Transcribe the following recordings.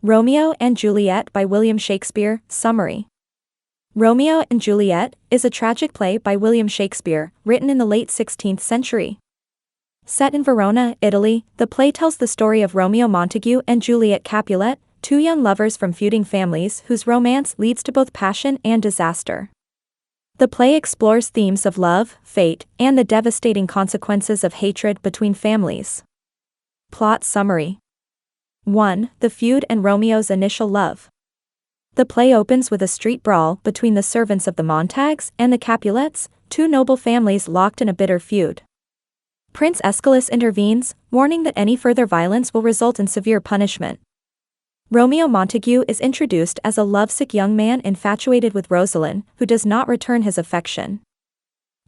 Romeo and Juliet by William Shakespeare. Summary. Romeo and Juliet is a tragic play by William Shakespeare, written in the late 16th century. Set in Verona, Italy, the play tells the story of Romeo Montague and Juliet Capulet, two young lovers from feuding families whose romance leads to both passion and disaster. The play explores themes of love, fate, and the devastating consequences of hatred between families. Plot summary. 1. The feud and Romeo's initial love. The play opens with a street brawl between the servants of the Montagues and the Capulets, two noble families locked in a bitter feud. Prince Aeschylus intervenes, warning that any further violence will result in severe punishment. Romeo Montague is introduced as a lovesick young man infatuated with Rosalind, who does not return his affection.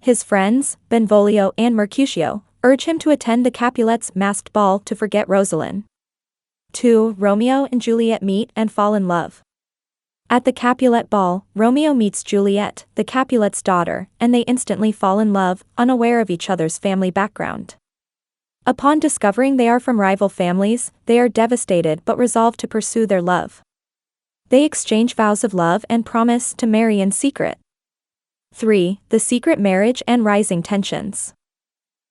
His friends, Benvolio and Mercutio, urge him to attend the Capulets' masked ball to forget Rosalind. 2. Romeo and Juliet meet and fall in love. At the Capulet ball, Romeo meets Juliet, the Capulet's daughter, and they instantly fall in love, unaware of each other's family background. Upon discovering they are from rival families, they are devastated but resolve to pursue their love. They exchange vows of love and promise to marry in secret. 3. The secret marriage and rising tensions.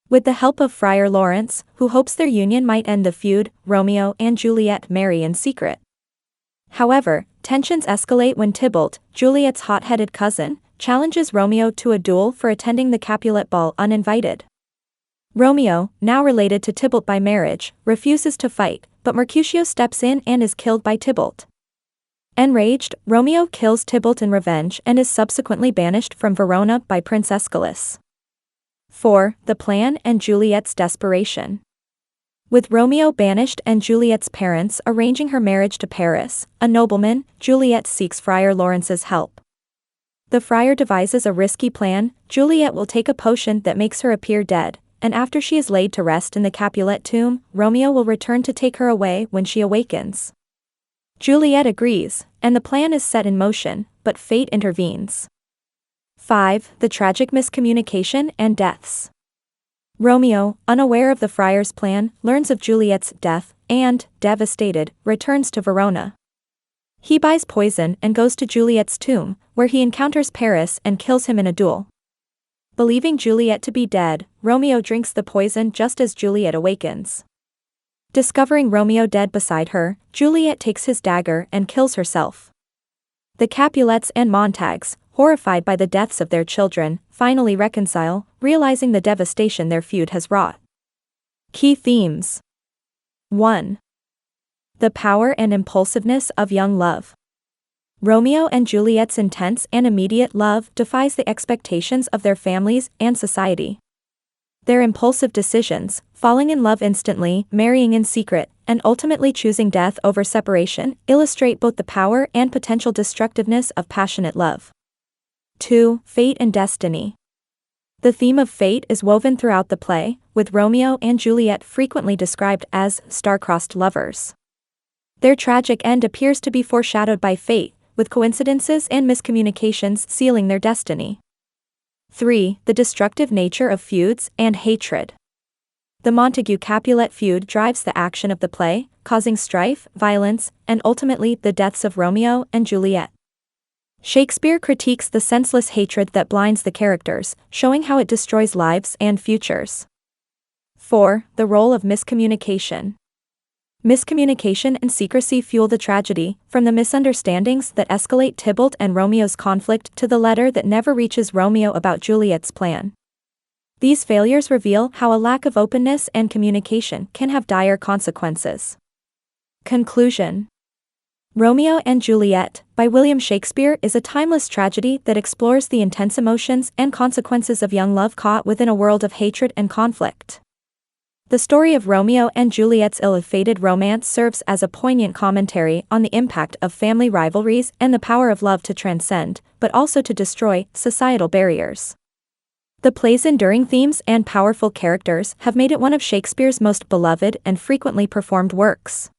With the help of Friar Lawrence, who hopes their union might end the feud, Romeo and Juliet marry in secret. However, tensions escalate when Tybalt, Juliet's hot-headed cousin, challenges Romeo to a duel for attending the Capulet ball uninvited. Romeo, now related to Tybalt by marriage, refuses to fight, but Mercutio steps in and is killed by Tybalt. Enraged, Romeo kills Tybalt in revenge and is subsequently banished from Verona by Prince Aeschylus. 4. The plan and Juliet's desperation. With Romeo banished and Juliet's parents arranging her marriage to Paris, a nobleman, Juliet seeks Friar Lawrence's help. The friar devises a risky plan. Juliet will take a potion that makes her appear dead, and after she is laid to rest in the Capulet tomb, Romeo will return to take her away when she awakens. Juliet agrees, and the plan is set in motion, but fate intervenes. 5. The tragic miscommunication and deaths. Romeo, unaware of the friar's plan, learns of Juliet's death, and, devastated, returns to Verona. He buys poison and goes to Juliet's tomb, where he encounters Paris and kills him in a duel. Believing Juliet to be dead, Romeo drinks the poison just as Juliet awakens. Discovering Romeo dead beside her, Juliet takes his dagger and kills herself. The Capulets and Montagues, horrified by the deaths of their children, finally reconcile, realizing the devastation their feud has wrought. Key themes. 1. The power and impulsiveness of young love. Romeo and Juliet's intense and immediate love defies the expectations of their families and society. Their impulsive decisions, falling in love instantly, marrying in secret, and ultimately choosing death over separation, illustrate both the power and potential destructiveness of passionate love. 2. Fate and destiny. The theme of fate is woven throughout the play, with Romeo and Juliet frequently described as star-crossed lovers. Their tragic end appears to be foreshadowed by fate, with coincidences and miscommunications sealing their destiny. 3. The destructive nature of feuds and hatred. The Montague-Capulet feud drives the action of the play, causing strife, violence, and ultimately the deaths of Romeo and Juliet. Shakespeare critiques the senseless hatred that blinds the characters, showing how it destroys lives and futures. 4. The role of miscommunication. Miscommunication and secrecy fuel the tragedy, from the misunderstandings that escalate Tybalt and Romeo's conflict to the letter that never reaches Romeo about Juliet's plan. These failures reveal how a lack of openness and communication can have dire consequences. Conclusion. Romeo and Juliet, by William Shakespeare, is a timeless tragedy that explores the intense emotions and consequences of young love caught within a world of hatred and conflict. The story of Romeo and Juliet's ill-fated romance serves as a poignant commentary on the impact of family rivalries and the power of love to transcend, but also to destroy, societal barriers. The play's enduring themes and powerful characters have made it one of Shakespeare's most beloved and frequently performed works.